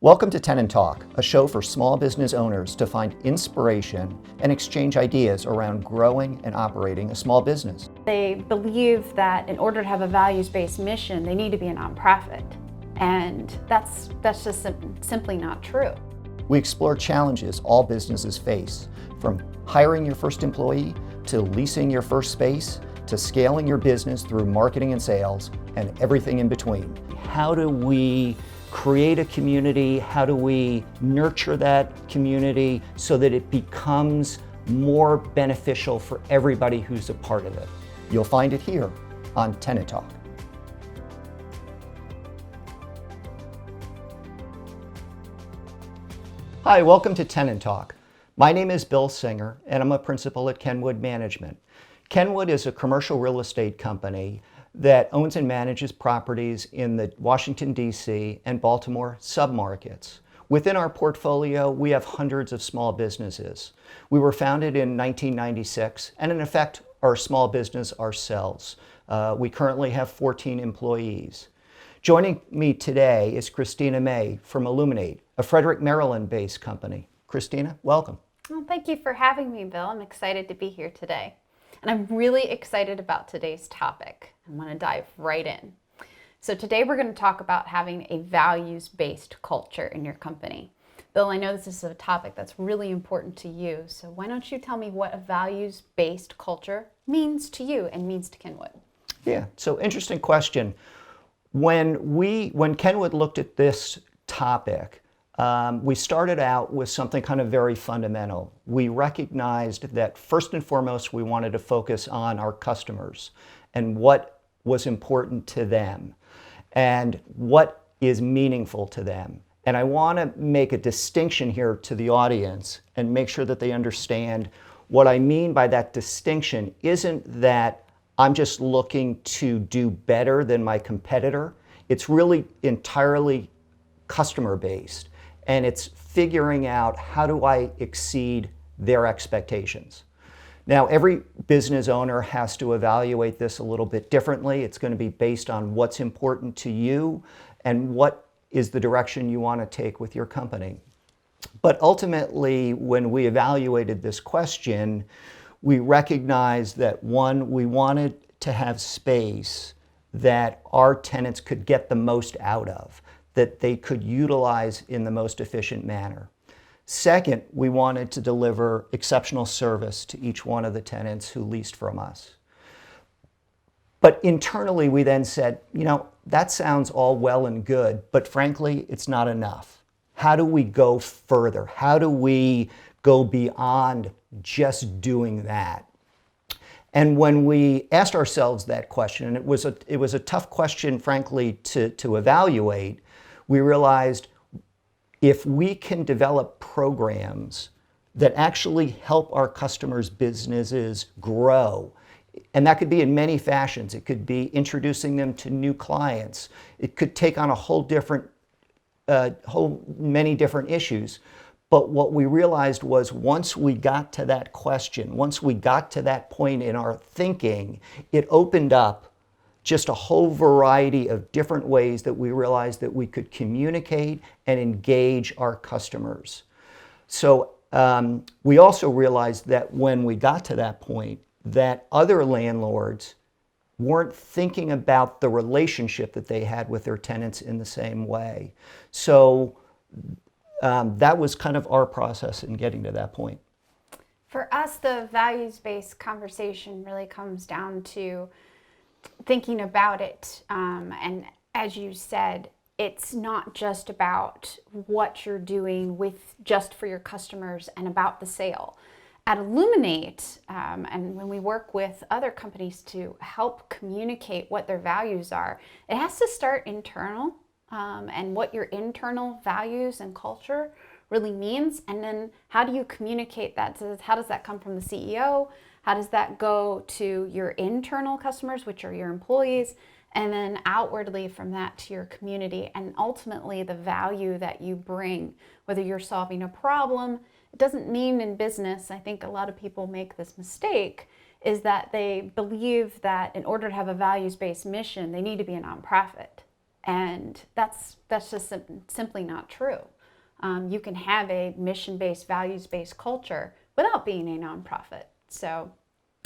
Welcome to Tenant Talk, a show for small business owners to find inspiration and exchange ideas around growing and operating a small business. They believe that in order to have a values-based mission, they need to be a nonprofit. And that's just simply not true. We explore challenges all businesses face, from hiring your first employee, to leasing your first space, to scaling your business through marketing and sales, and everything in between. How do we create a community? How do we nurture that community so that it becomes more beneficial for everybody who's a part of it? You'll find it here on Tenant Talk. Hi, welcome to Tenant Talk. My name is Bill Singer, and I'm a principal at Kenwood Management. Kenwood is a commercial real estate company that owns and manages properties in the Washington, D.C. and Baltimore submarkets. Within our portfolio, we have hundreds of small businesses. We were founded in 1996 and in effect are a small business ourselves. We currently have 14 employees. Joining me today is Christina May from Illuminate, a Frederick, Maryland-based company. Christina, welcome. Well, thank you for having me, Bill. I'm excited to be here today. And I'm really excited about today's topic. I'm going to dive right in. So today we're going to talk about having a values-based culture in your company. Bill, I know this is a topic that's really important to you, so why don't you tell me what a values-based culture means to you and means to Kenwood? Yeah, so interesting question. When Kenwood looked at this topic, we started out with something kind of very fundamental. We recognized that first and foremost, we wanted to focus on our customers and what was important to them and what is meaningful to them. And I want to make a distinction here to the audience and make sure that they understand what I mean by that distinction isn't that I'm just looking to do better than my competitor. It's really entirely customer-based. And it's figuring out how do I exceed their expectations. Now, every business owner has to evaluate this a little bit differently. It's going to be based on what's important to you and what is the direction you want to take with your company. But ultimately, when we evaluated this question, we recognized that one, we wanted to have space that our tenants could get the most out of, that they could utilize in the most efficient manner. Second, we wanted to deliver exceptional service to each one of the tenants who leased from us. But internally, we then said, that sounds all well and good, but frankly, it's not enough. How do we go further? How do we go beyond just doing that? And when we asked ourselves that question, and it was a tough question, frankly, to evaluate, we realized if we can develop programs that actually help our customers' businesses grow, and that could be in many fashions. It could be introducing them to new clients. It could take on many different issues. But what we realized was once we got to that question, once we got to that point in our thinking, it opened up just a whole variety of different ways that we realized that we could communicate and engage our customers. So we also realized that when we got to that point, that other landlords weren't thinking about the relationship that they had with their tenants in the same way. So that was kind of our process in getting to that point. For us, the values-based conversation really comes down to thinking about it, and as you said, it's not just about what you're doing just for your customers and about the sale. At Illuminate, and when we work with other companies to help communicate what their values are, it has to start internal, and what your internal values and culture really means, and then how do you communicate that? So how does that come from the CEO? How does that go to your internal customers, which are your employees, and then outwardly from that to your community, and ultimately the value that you bring, whether you're solving a problem. It doesn't mean in business, I think a lot of people make this mistake, is that they believe that in order to have a values-based mission, they need to be a nonprofit. And that's just simply not true. you can have a mission-based, values-based culture without being a nonprofit. So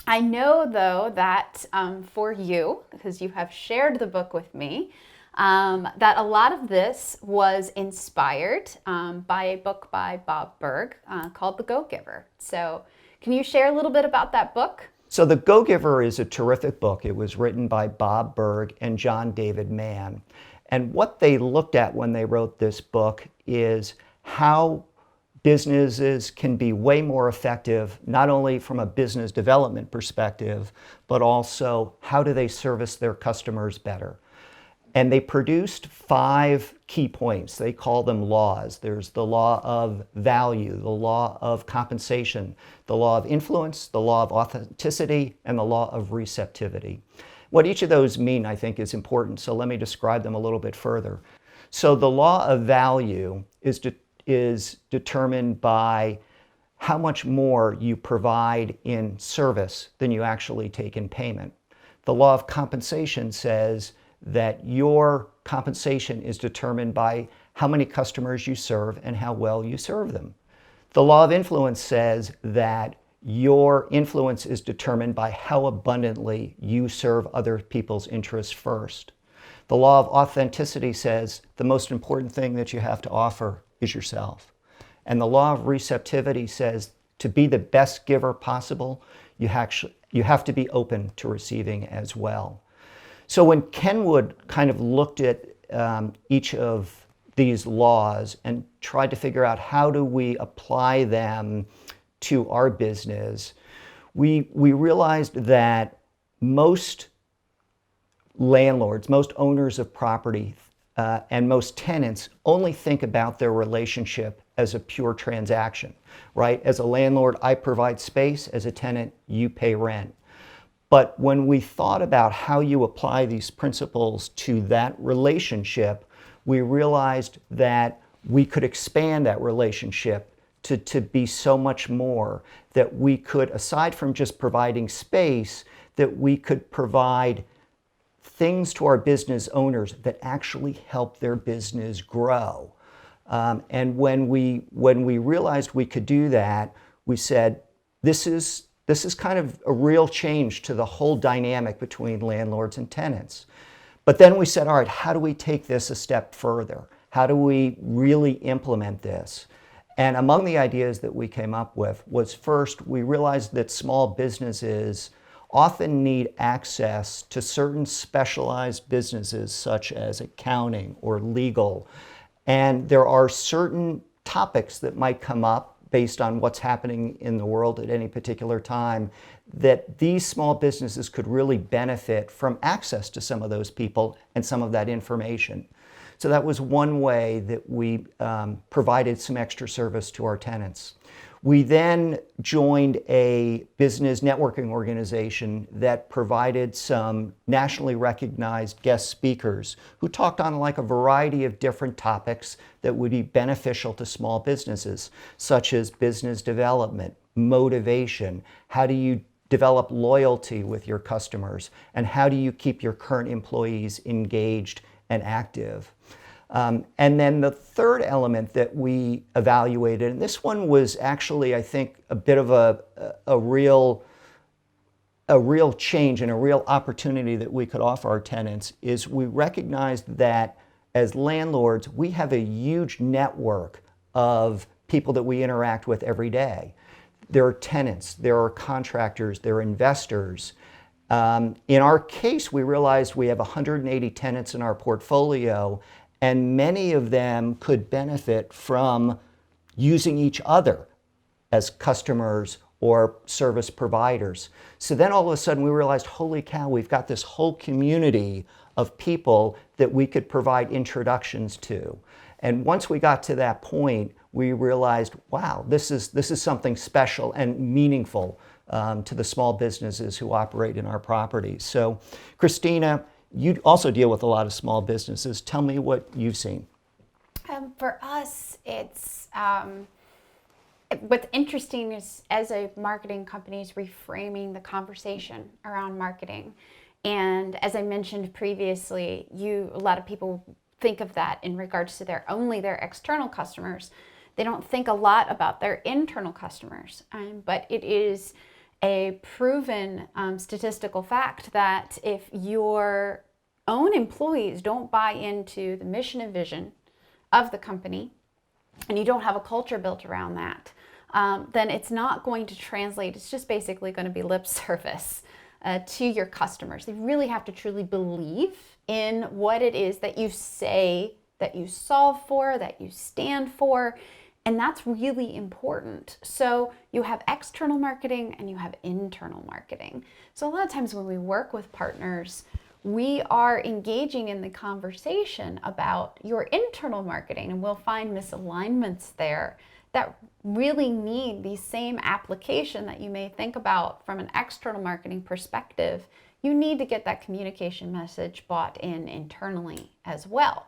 I know, though, that for you, because you have shared the book with me, that a lot of this was inspired by a book by Bob Berg called The Go-Giver. So can you share a little bit about that book? So The Go-Giver is a terrific book. It was written by Bob Berg and John David Mann. And what they looked at when they wrote this book is how businesses can be way more effective, not only from a business development perspective, but also how do they service their customers better. And they produced 5 key points. They call them laws. There's the law of value, the law of compensation, the law of influence, the law of authenticity, and the law of receptivity. What each of those mean, I think, is important. So let me describe them a little bit further. So the law of value is determined by how much more you provide in service than you actually take in payment. The law of compensation says that your compensation is determined by how many customers you serve and how well you serve them. The law of influence says that your influence is determined by how abundantly you serve other people's interests first. The law of authenticity says the most important thing that you have to offer is yourself. And the law of receptivity says to be the best giver possible, you have to be open to receiving as well. So when Kenwood kind of looked at each of these laws and tried to figure out how do we apply them to our business, we realized that most landlords, most owners of property, and most tenants only think about their relationship as a pure transaction, right? As a landlord, I provide space. As a tenant, you pay rent. But when we thought about how you apply these principles to that relationship, we realized that we could expand that relationship to be so much more, that we could, aside from just providing space, that we could provide things to our business owners that actually help their business grow. And when we realized we could do that, we said, this is kind of a real change to the whole dynamic between landlords and tenants. But then we said, all right, how do we take this a step further? How do we really implement this? And among the ideas that we came up with was, first, we realized that small businesses often need access to certain specialized businesses such as accounting or legal. And there are certain topics that might come up based on what's happening in the world at any particular time, that these small businesses could really benefit from access to some of those people and some of that information. So that was one way that we provided some extra service to our tenants. We then joined a business networking organization that provided some nationally recognized guest speakers who talked on like a variety of different topics that would be beneficial to small businesses, such as business development, motivation, how do you develop loyalty with your customers, and how do you keep your current employees engaged and active. And then the third element that we evaluated, and this one was actually, I think, a bit of a real change and a real opportunity that we could offer our tenants, is we recognized that as landlords, we have a huge network of people that we interact with every day. There are tenants, there are contractors, there are investors. In our case, we realized we have 180 tenants in our portfolio, and many of them could benefit from using each other as customers or service providers. So then all of a sudden we realized, holy cow, we've got this whole community of people that we could provide introductions to. And once we got to that point, we realized, wow, this is something special and meaningful to the small businesses who operate in our properties. So Christina, you also deal with a lot of small businesses. Tell me what you've seen. For us, it's what's interesting is, as a marketing company, is reframing the conversation around marketing. And as I mentioned previously, a lot of people think of that in regards to their external customers. They don't think a lot about their internal customers. But it is a proven statistical fact that if your own employees don't buy into the mission and vision of the company, and you don't have a culture built around that, then it's not going to translate. It's just basically going to be lip service to your customers. They really have to truly believe in what it is that you say, that you solve for, that you stand for. And that's really important. So you have external marketing and you have internal marketing. So a lot of times when we work with partners, we are engaging in the conversation about your internal marketing, and we'll find misalignments there that really need the same application that you may think about from an external marketing perspective. You need to get that communication message bought in internally as well.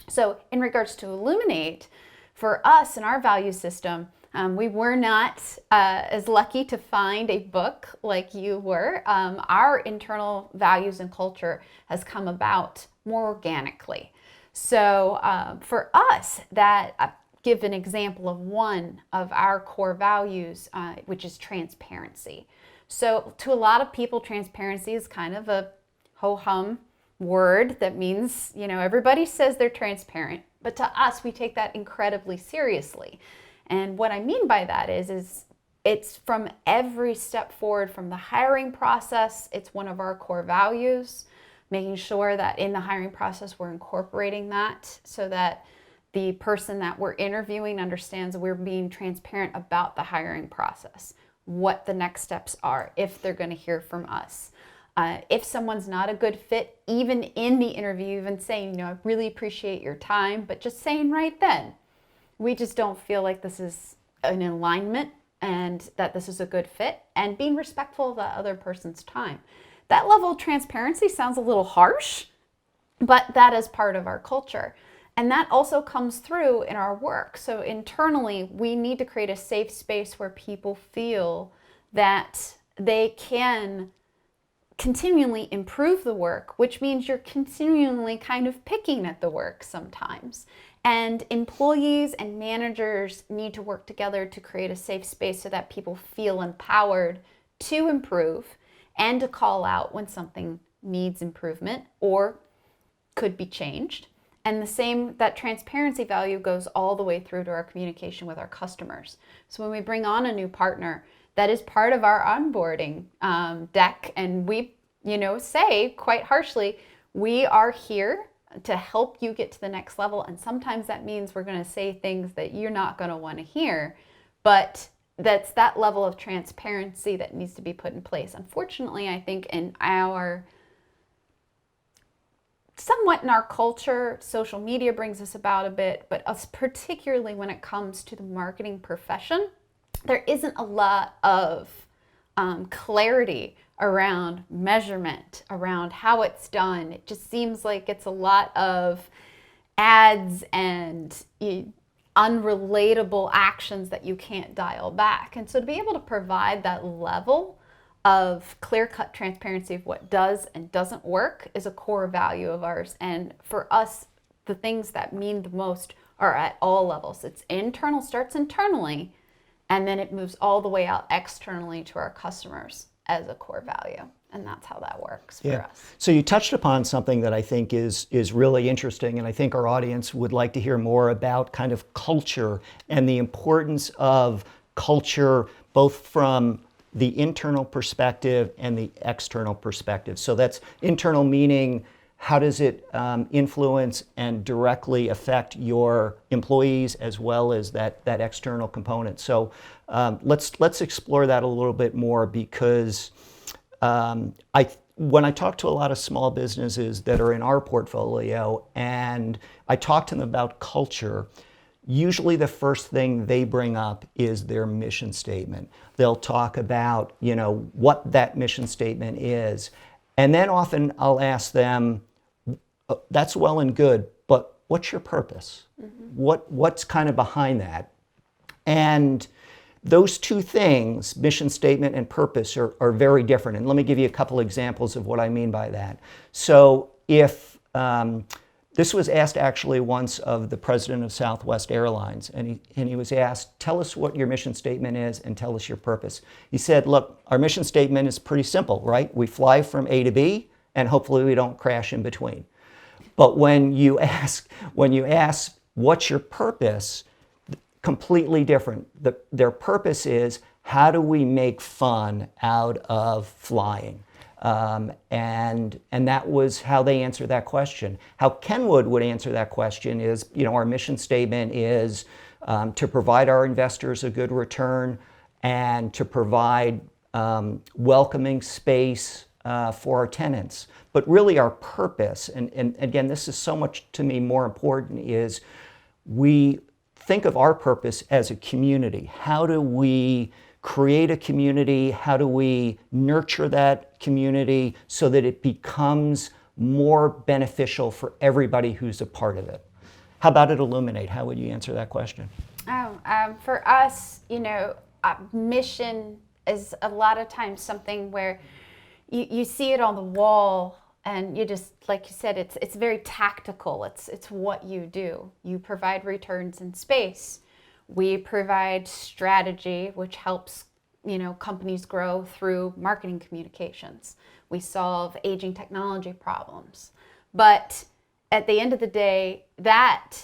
So in regards to Illuminate, for us in our value system, we were not as lucky to find a book like you were. Our internal values and culture has come about more organically. So for us, give an example of one of our core values, which is transparency. So to a lot of people, transparency is kind of a ho-hum word that means, everybody says they're transparent. But to us, we take that incredibly seriously. And what I mean by that is it's from every step forward from the hiring process. It's one of our core values, making sure that in the hiring process, we're incorporating that so that the person that we're interviewing understands we're being transparent about the hiring process, what the next steps are, if they're going to hear from us. If someone's not a good fit, even in the interview, even saying, I really appreciate your time, but just saying right then, we just don't feel like this is an alignment and that this is a good fit, and being respectful of that other person's time. That level of transparency sounds a little harsh, but that is part of our culture. And that also comes through in our work. So internally, we need to create a safe space where people feel that they can continually improve the work, which means you're continually kind of picking at the work sometimes. And employees and managers need to work together to create a safe space so that people feel empowered to improve and to call out when something needs improvement or could be changed. And that transparency value goes all the way through to our communication with our customers. So when we bring on a new partner, that is part of our onboarding deck. And we, say quite harshly, we are here to help you get to the next level. And sometimes that means we're going to say things that you're not going to want to hear. But that's that level of transparency that needs to be put in place. Unfortunately, I think somewhat in our culture, social media brings us about a bit, but us particularly when it comes to the marketing profession, there isn't a lot of clarity around measurement, around how it's done. It just seems like it's a lot of ads and unrelatable actions that you can't dial back. And so to be able to provide that level of clear-cut transparency of what does and doesn't work is a core value of ours. And for us, the things that mean the most are at all levels. It's internal, starts internally, and then it moves all the way out externally to our customers as a core value. And that's how that works for us. So you touched upon something that I think is really interesting, and I think our audience would like to hear more about kind of culture and the importance of culture, both from the internal perspective and the external perspective. So that's internal meaning, how does it influence and directly affect your employees as well as that external component. So let's explore that a little bit more, because when I talk to a lot of small businesses that are in our portfolio and I talk to them about culture, usually the first thing they bring up is their mission statement. They'll talk about, what that mission statement is. And then often I'll ask them, that's well and good, but what's your purpose? Mm-hmm. What's kind of behind that? And those two things, mission statement and purpose, are very different. And let me give you a couple examples of what I mean by that. So if This was asked actually once of the president of Southwest Airlines, and he was asked, tell us what your mission statement is and tell us your purpose. He said, look, our mission statement is pretty simple, right? We fly from A to B, and hopefully we don't crash in between. But when you ask what's your purpose, completely different. Their purpose is, how do we make fun out of flying? And that was how they answered that question. How Kenwood would answer that question is, our mission statement is to provide our investors a good return and to provide welcoming space for our tenants. But really our purpose, and again, this is so much to me more important, is we think of our purpose as a community. How do we create a community? How do we nurture that community so that it becomes more beneficial for everybody who's a part of it? How about it illuminate? How would you answer that question? For us, mission is a lot of times something where you see it on the wall and you just, like you said, it's very tactical. It's what you do. You provide returns in space. We provide strategy, which helps, companies grow through marketing communications. We solve aging technology problems. But at the end of the day, that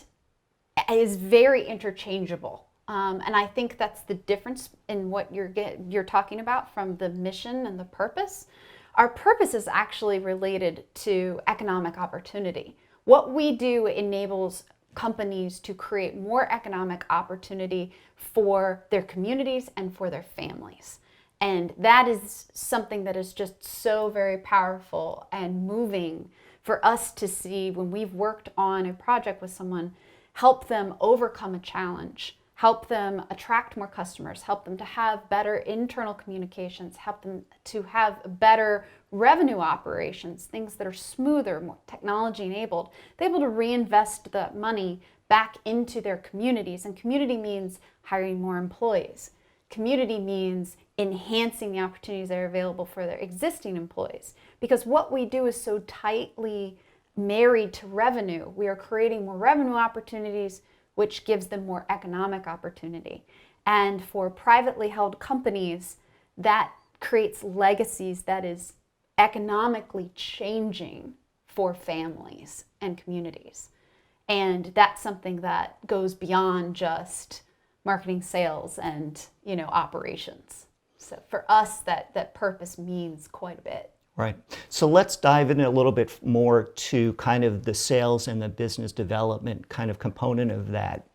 is very interchangeable. And I think that's the difference in what you're talking about from the mission and the purpose. Our purpose is actually related to economic opportunity. What we do enables companies to create more economic opportunity for their communities and for their families. And that is something that is just so very powerful and moving for us to see when we've worked on a project with someone, help them overcome a challenge, help them attract more customers, help them to have better internal communications, help them to have better revenue operations, things that are smoother, more technology enabled. They're able to reinvest that money back into their communities. And community means hiring more employees. Community means enhancing the opportunities that are available for their existing employees. Because what we do is so tightly married to revenue. We are creating more revenue opportunities, which gives them more economic opportunity. And for privately held companies, that creates legacies that is economically changing for families and communities. And that's something that goes beyond just marketing, sales, and operations. So for us, that purpose means quite a bit. Right. So let's dive in a little bit more to kind of the sales and the business development kind of component of that.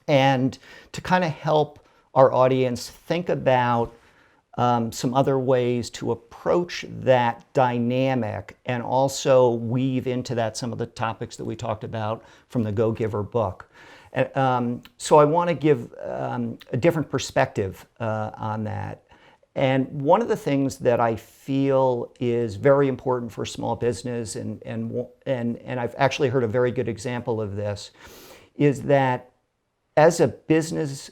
And to kind of help our audience think about some other ways to approach that dynamic and also weave into that some of the topics that we talked about from the Go Giver book. So I want to give a different perspective on that. And one of the things that I feel is very important for small business, and I've actually heard a very good example of this, is that as a business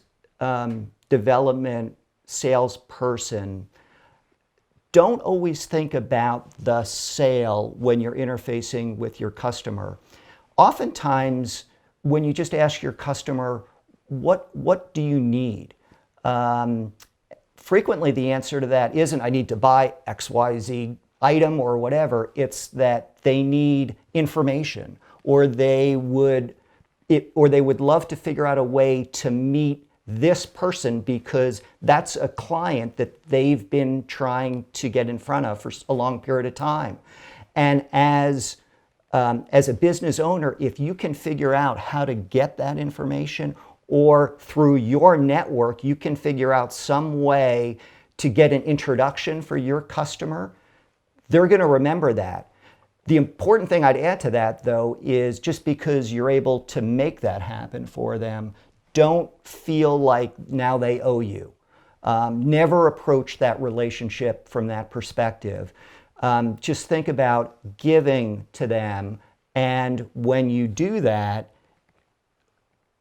development salesperson, don't always think about the sale when you're interfacing with your customer. Oftentimes, when you just ask your customer, what do you need? Frequently, the answer to that isn't, I need to buy XYZ item or whatever. It's that they need information, or they would love to figure out a way to meet this person because that's a client that they've been trying to get in front of for a long period of time. And as a business owner, if you can figure out how to get that information, or through your network, you can figure out some way to get an introduction for your customer, they're going to remember that. The important thing I'd add to that, though, is just because you're able to make that happen for them, don't feel like now they owe you. Never approach that relationship from that perspective. Just think about giving to them, and when you do that,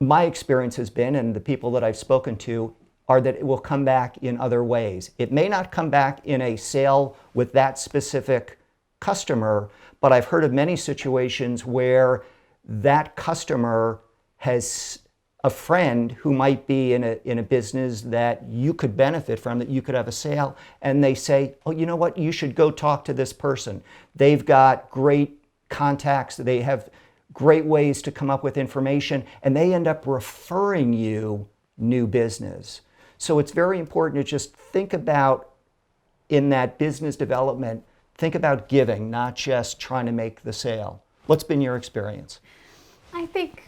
my experience has been, and the people that I've spoken to, are that it will come back in other ways. It may not come back in a sale with that specific customer, but I've heard of many situations where that customer has a friend who might be in a business that you could benefit from, that you could have a sale, and they say, oh, you know what, you should go talk to this person. They've got great contacts, they have great ways to come up with information, and they end up referring you new business. So it's very important to just think about, in that business development, think about giving, not just trying to make the sale. What's been your experience? I think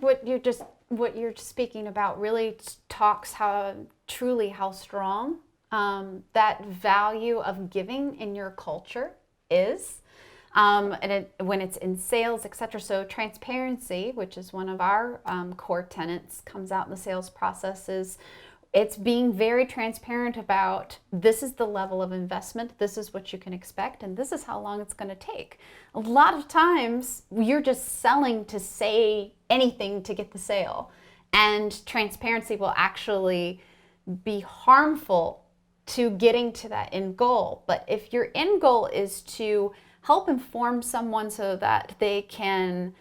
what you're speaking about really talks how strong that value of giving in your culture is, when it's in sales, etc. So transparency, which is one of our core tenets, comes out in the sales processes. It's being very transparent about, this is the level of investment, this is what you can expect, and this is how long it's going to take. A lot of times, you're just selling to say anything to get the sale. And transparency will actually be harmful to getting to that end goal. But if your end goal is to help inform someone so that they can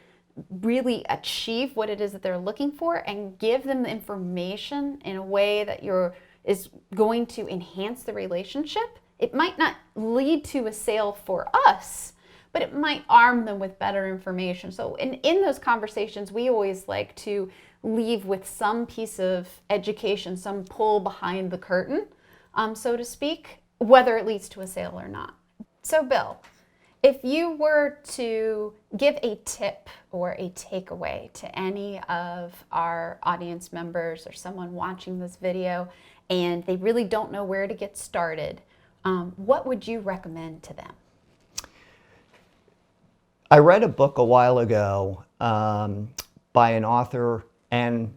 really achieve what it is that they're looking for, and give them the information in a way that is going to enhance the relationship, it might not lead to a sale for us, but it might arm them with better information. So in those conversations, we always like to leave with some piece of education, some pull behind the curtain, so to speak, whether it leads to a sale or not. So Bill, if you were to give a tip or a takeaway to any of our audience members or someone watching this video and they really don't know where to get started, what would you recommend to them? I read a book a while ago by an author and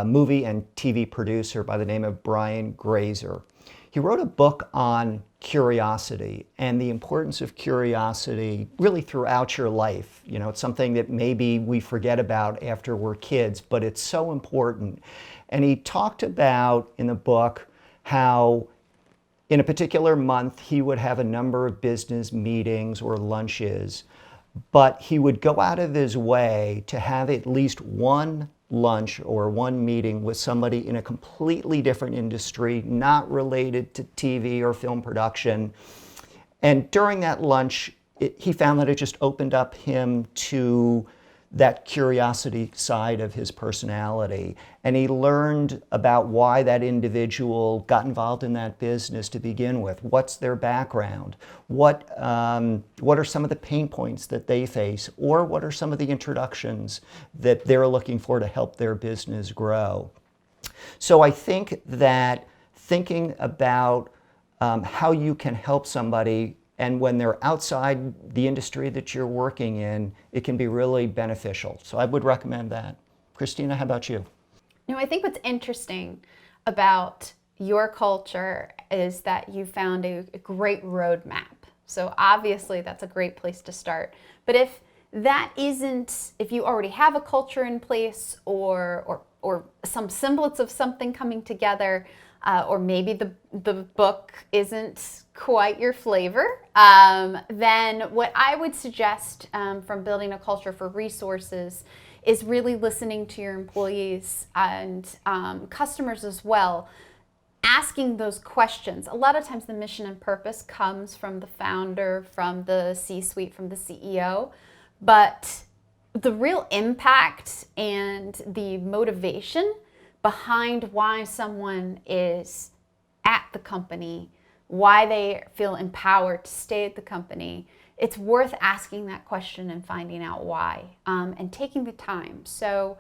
movie and TV producer by the name of Brian Grazer. He wrote a book on curiosity and the importance of curiosity really throughout your life. You know, it's something that maybe we forget about after we're kids, but it's so important. And he talked about in the book how in a particular month he would have a number of business meetings or lunches, but he would go out of his way to have at least one lunch or one meeting with somebody in a completely different industry, not related to TV or film production. And during that lunch, he found that it just opened up him to that curiosity side of his personality. And he learned about why that individual got involved in that business to begin with. What's their background? What are some of the pain points that they face? Or what are some of the introductions that they're looking for to help their business grow? So I think that thinking about how you can help somebody, and when they're outside the industry that you're working in, it can be really beneficial. So I would recommend that. Christina, how about you? You know, I think what's interesting about your culture is that you found a great roadmap. So obviously that's a great place to start. But if you already have a culture in place or some semblance of something coming together, or maybe the book isn't quite your flavor, then what I would suggest from building a culture for resources is really listening to your employees and customers as well, asking those questions. A lot of times the mission and purpose comes from the founder, from the C-suite, from the CEO, but the real impact and the motivation behind why someone is at the company, why they feel empowered to stay at the company, it's worth asking that question and finding out why, and taking the time. So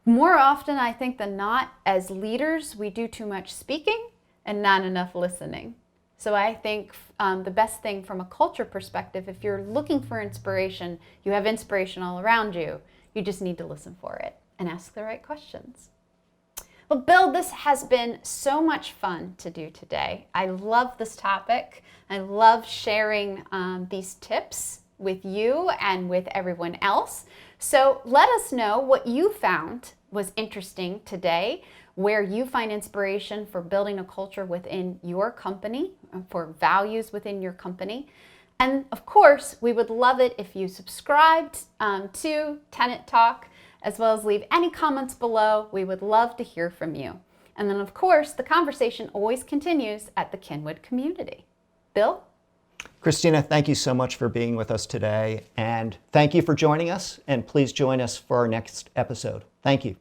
more often, I think than not, as leaders, we do too much speaking and not enough listening. So I think the best thing from a culture perspective, if you're looking for inspiration, you have inspiration all around you. You just need to listen for it and ask the right questions. Well, Bill, this has been so much fun to do today. I love this topic. I love sharing these tips with you and with everyone else. So let us know what you found was interesting today, where you find inspiration for building a culture within your company, for values within your company. And of course, we would love it if you subscribed to Tenant Talk, as well as leave any comments below. We would love to hear from you. And then, of course, the conversation always continues at the Kenwood community. Bill? Christina, thank you so much for being with us today. And thank you for joining us. And please join us for our next episode. Thank you.